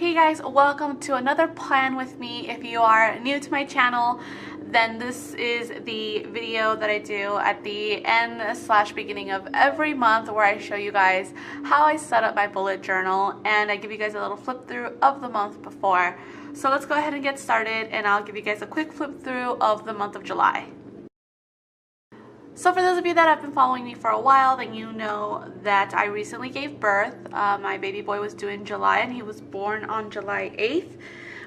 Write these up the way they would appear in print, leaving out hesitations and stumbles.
Hey guys, welcome to another plan with me. If you are new to my channel, then this is the video that I do at the end / beginning of every month where I show you guys how I set up my bullet journal and I give you guys a little flip through of the month before. So let's go ahead and get started and I'll give you guys a quick flip through of the month of July. So for those of you that have been following me for a while, then you know that I recently gave birth. My baby boy was due in July and he was born on July 8th.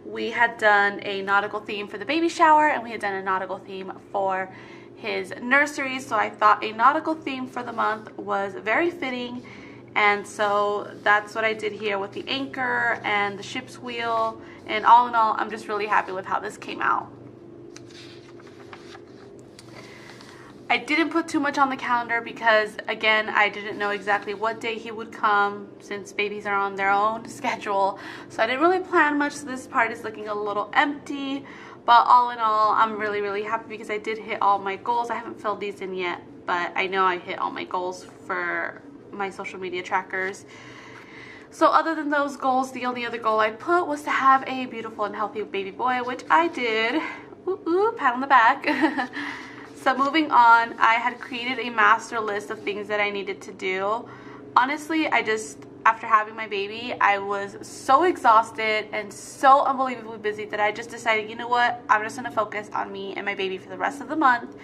We had done a nautical theme for the baby shower and we had done a nautical theme for his nursery. So I thought a nautical theme for the month was very fitting. And so that's what I did here with the anchor and the ship's wheel. And all in all, I'm just really happy with how this came out. I didn't put too much on the calendar because, again, I didn't know exactly what day he would come since babies are on their own schedule. So I didn't really plan much, so this part is looking a little empty. But all in all, I'm really happy because I did hit all my goals. I haven't filled these in yet, but I know I hit all my goals for my social media trackers. So other than those goals, the only other goal I put was to have a beautiful and healthy baby boy, which I did. Ooh, ooh, pat on the back. So moving on, I had created a master list of things that I needed to do. Honestly, after having my baby, I was so exhausted and so unbelievably busy that I just decided, you know what, I'm just gonna focus on me and my baby for the rest of the month.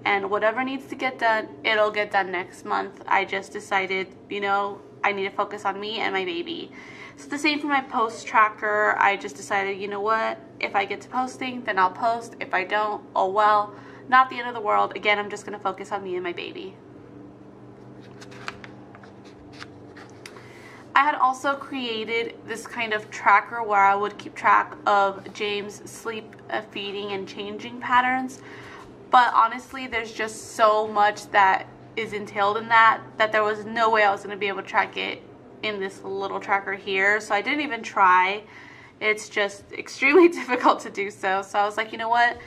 And whatever needs to get done, it'll get done next month. I just decided, you know, I need to focus on me and my baby. So the same for my post tracker. I just decided, you know what, if I get to posting, then I'll post. If I don't, oh well. Not the end of the world. Again, I'm just going to focus on me and my baby. I had also created this kind of tracker where I would keep track of James' sleep, feeding, and changing patterns. But honestly, there's just so much that is entailed in that there was no way I was going to be able to track it in this little tracker here. So I didn't even try. It's just extremely difficult to do so. So I was like, you know what?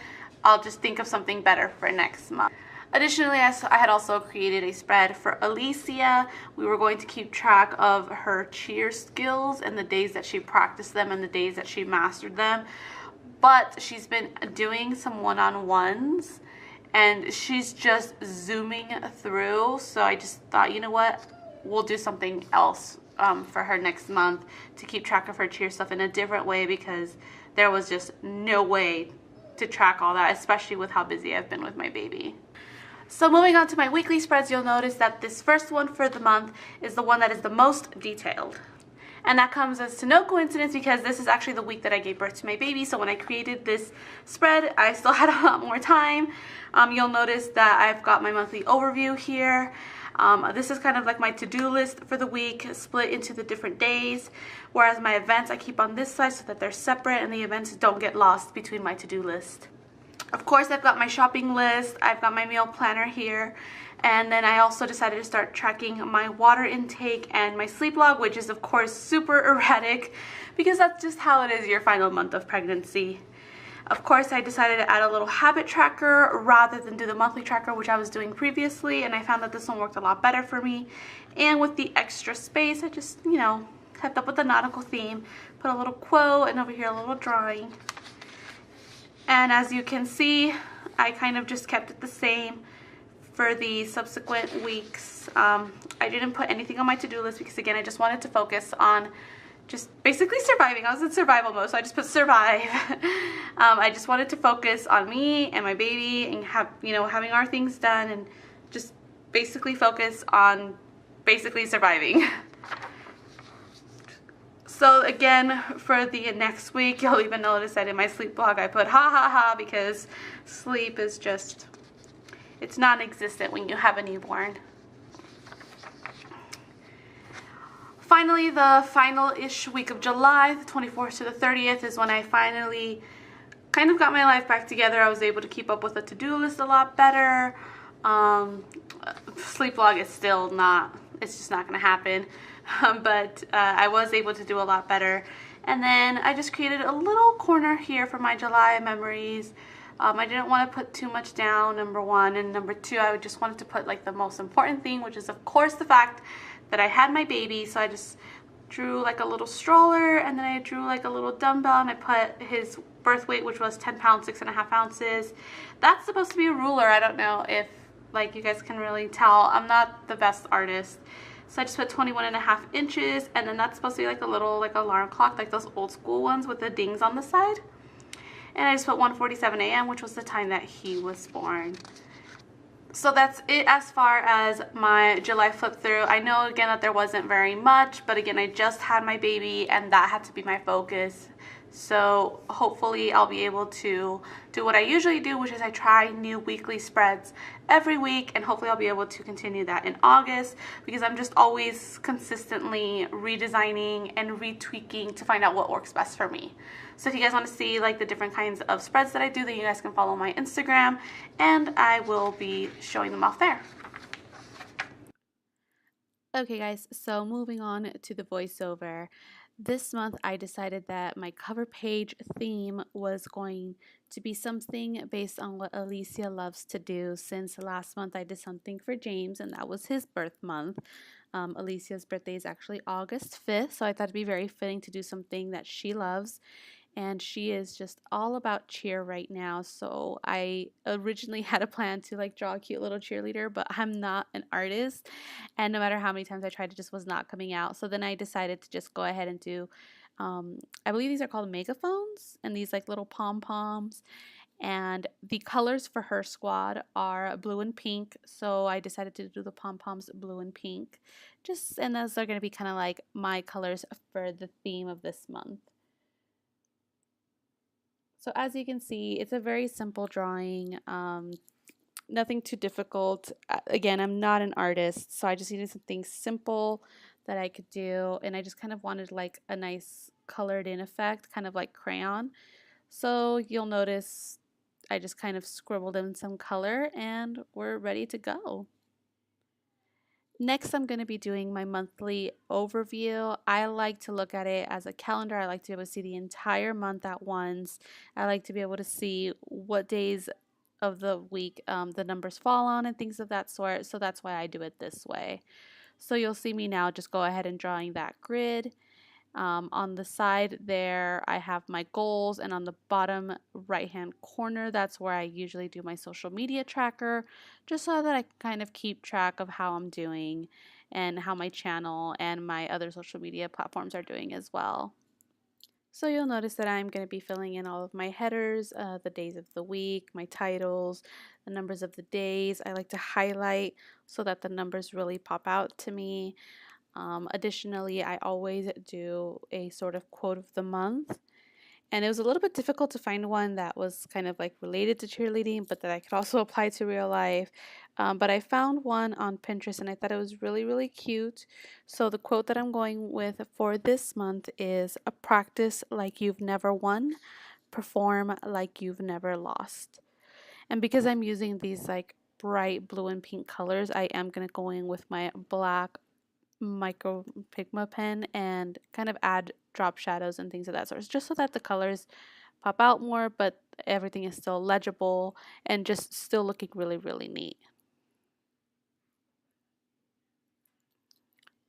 I'll just think of something better for next month. Additionally, I had also created a spread for Alicia. We were going to keep track of her cheer skills and the days that she practiced them and the days that she mastered them. But she's been doing some one-on-ones and she's just zooming through. So I just thought, you know what, we'll do something else for her next month to keep track of her cheer stuff in a different way because there was just no way to track all that, especially with how busy I've been with my baby. So moving on to my weekly spreads, you'll notice that this first one for the month is the one that is the most detailed. And that comes as to no coincidence because this is actually the week that I gave birth to my baby. So when I created this spread, I still had a lot more time. You'll notice that I've got my monthly overview here. This is kind of like my to-do list for the week, split into the different days, whereas my events I keep on this side so that they're separate and the events don't get lost between my to-do list. Of course, I've got my shopping list, I've got my meal planner here, and then I also decided to start tracking my water intake and my sleep log, which is of course super erratic because that's just how it is your final month of pregnancy. Of course, I decided to add a little habit tracker rather than do the monthly tracker, which I was doing previously, and I found that this one worked a lot better for me. And with the extra space, I just, you know, kept up with the nautical theme, put a little quote, and over here a little drawing. And as you can see, I kind of just kept it the same for the subsequent weeks. I didn't put anything on my to-do list because, again, I just wanted to focus on just basically surviving. I was in survival mode, so I just put survive. I just wanted to focus on me and my baby and having our things done and just basically focus on basically surviving. So again, for the next week, you'll even notice that in my sleep blog I put ha ha ha because sleep is just, it's non-existent when you have a newborn. Finally, the final-ish week of July, the 24th to the 30th, is when I finally kind of got my life back together. I was able to keep up with the to-do list a lot better. Sleep log is still not, it's just not going to happen. But I was able to do a lot better. And then I just created a little corner here for my July memories. I didn't want to put too much down, number one. And number two, I just wanted to put like the most important thing, which is of course the fact that I had my baby. So I just drew like a little stroller, and then I drew like a little dumbbell, and I put his birth weight, which was 10 pounds 6.5 ounces. That's supposed to be a ruler. I don't know if like you guys can really tell. I'm not the best artist. So I just put 21.5 inches, and then that's supposed to be like a little like alarm clock, like those old school ones with the dings on the side. And I just put 1:47 a.m., which was the time that he was born. So that's it as far as my July flip through. I know again that there wasn't very much, but again, I just had my baby and that had to be my focus. So hopefully I'll be able to do what I usually do, which is I try new weekly spreads every week, and hopefully I'll be able to continue that in August, because I'm just always consistently redesigning and retweaking to find out what works best for me. So if you guys want to see like the different kinds of spreads that I do, then you guys can follow my Instagram, and I will be showing them off there. Okay guys, so moving on to the voiceover. This month I decided that my cover page theme was going to be something based on what Alicia loves to do, since last month I did something for James and that was his birth month. Alicia's birthday is actually August 5th, so I thought it'd be very fitting to do something that she loves. And she is just all about cheer right now. So I originally had a plan to like draw a cute little cheerleader, but I'm not an artist, and no matter how many times I tried, it just was not coming out. So then I decided to just go ahead and do I believe these are called megaphones, and these like little pom-poms. And the colors for her squad are blue and pink, so I decided to do the pom-poms blue and pink. And those are going to be kind of like my colors for the theme of this month. So as you can see, it's a very simple drawing, nothing too difficult. Again, I'm not an artist, so I just needed something simple that I could do, and I just kind of wanted like a nice colored in effect, kind of like crayon. So you'll notice I just kind of scribbled in some color and we're ready to go. Next, I'm going to be doing my monthly overview. I like to look at it as a calendar. I like to be able to see the entire month at once. I like to be able to see what days of the week the numbers fall on and things of that sort. So that's why I do it this way. So you'll see me now just go ahead and drawing that grid. On the side there, I have my goals, and on the bottom right hand corner, that's where I usually do my social media tracker, just so that I can kind of keep track of how I'm doing and how my channel and my other social media platforms are doing as well. So you'll notice that I'm going to be filling in all of my headers, the days of the week, my titles, the numbers of the days. I like to highlight so that the numbers really pop out to me. Additionally, I always do a sort of quote of the month, and it was a little bit difficult to find one that was kind of like related to cheerleading, but that I could also apply to real life. But I found one on Pinterest, and I thought it was really, really cute. So the quote that I'm going with for this month is, "Practice like you've never won, perform like you've never lost." And because I'm using these like bright blue and pink colors, I am going to go in with my black micro pigma pen and kind of add drop shadows and things of that sort, just so that the colors pop out more, but everything is still legible and just still looking really, really neat.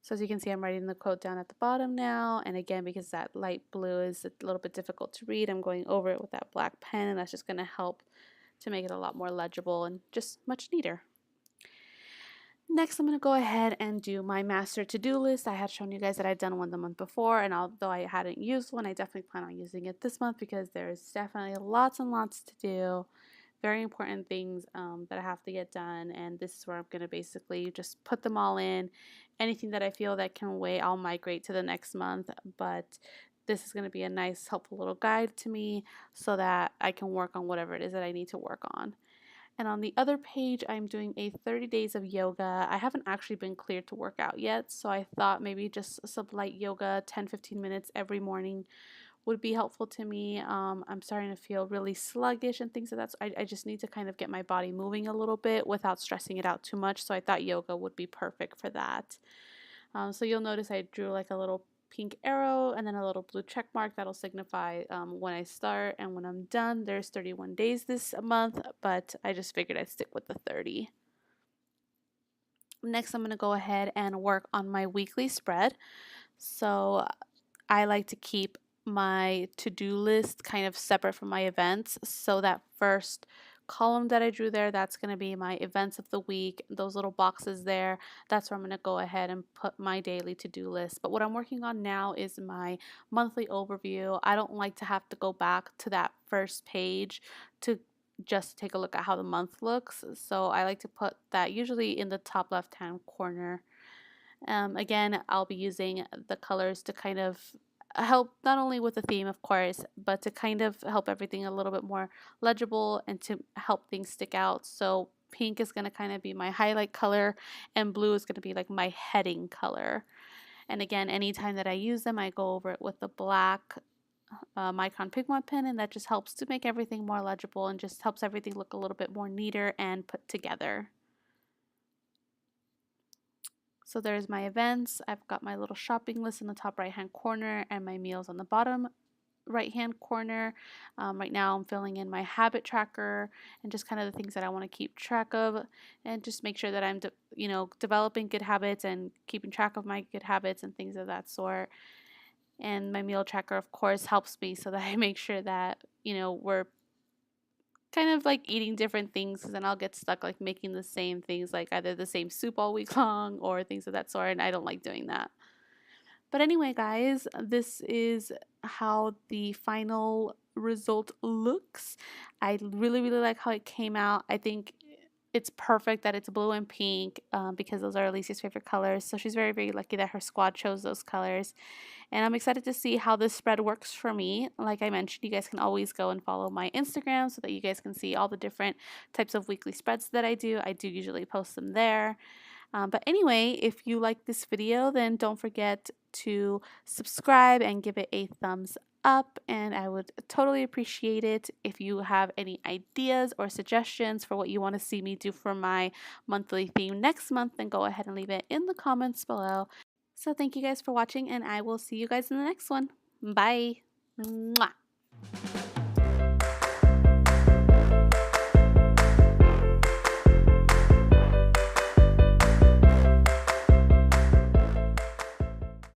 So as you can see, I'm writing the quote down at the bottom now, and again, because that light blue is a little bit difficult to read, I'm going over it with that black pen, and that's just going to help to make it a lot more legible and just much neater. Next, I'm going to go ahead and do my master to-do list. I had shown you guys that I'd done one the month before, and although I hadn't used one, I definitely plan on using it this month because there's definitely lots and lots to do. Very important things that I have to get done, and this is where I'm going to basically just put them all in. Anything that I feel that can wait, I'll migrate to the next month, but this is going to be a nice, helpful little guide to me so that I can work on whatever it is that I need to work on. And on the other page, I'm doing a 30 days of yoga. I haven't actually been cleared to work out yet, so I thought maybe just some light yoga, 10-15 minutes every morning would be helpful to me. I'm starting to feel really sluggish and things like that, so I just need to kind of get my body moving a little bit without stressing it out too much, so I thought yoga would be perfect for that. So you'll notice I drew like a little pink arrow and then a little blue check mark that'll signify when I start and when I'm done. There's 31 days this month, but I just figured I'd stick with the 30. Next, I'm going to go ahead and work on my weekly spread. So I like to keep my to-do list kind of separate from my events. So that first column that I drew there, that's going to be my events of the week. Those little boxes there, that's where I'm going to go ahead and put my daily to-do list. But what I'm working on now is my monthly overview. I don't like to have to go back to that first page to just take a look at how the month looks. So I like to put that usually in the top left-hand corner. Again, I'll be using the colors to kind of help not only with the theme, of course, but to kind of help everything a little bit more legible and to help things stick out. So pink is going to kind of be my highlight color and blue is going to be like my heading color. And again, anytime that I use them, I go over it with the black Micron Pigment pen, and that just helps to make everything more legible and just helps everything look a little bit more neater and put together. So there's my events. I've got my little shopping list in the top right hand corner and my meals on the bottom right hand corner. Right now I'm filling in my habit tracker and just kind of the things that I want to keep track of and just make sure that I'm developing good habits and keeping track of my good habits and things of that sort. And my meal tracker, of course, helps me so that I make sure that we're kind of like eating different things, because then I'll get stuck like making the same things, like either the same soup all week long or things of that sort, and I don't like doing that. But anyway, guys, this is how the final result looks. I really, really like how it came out. I think it's perfect that it's blue and pink because those are Alicia's favorite colors. So she's very, very lucky that her squad chose those colors. And I'm excited to see how this spread works for me. Like I mentioned, you guys can always go and follow my Instagram so that you guys can see all the different types of weekly spreads that I do. I do usually post them there. But anyway, if you like this video, then don't forget to subscribe and give it a thumbs up, and I would totally appreciate it. If you have any ideas or suggestions for what you want to see me do for my monthly theme next month, then go ahead and leave it in the comments below. So thank you guys for watching, and I will see you guys in the next one. Bye. Mwah.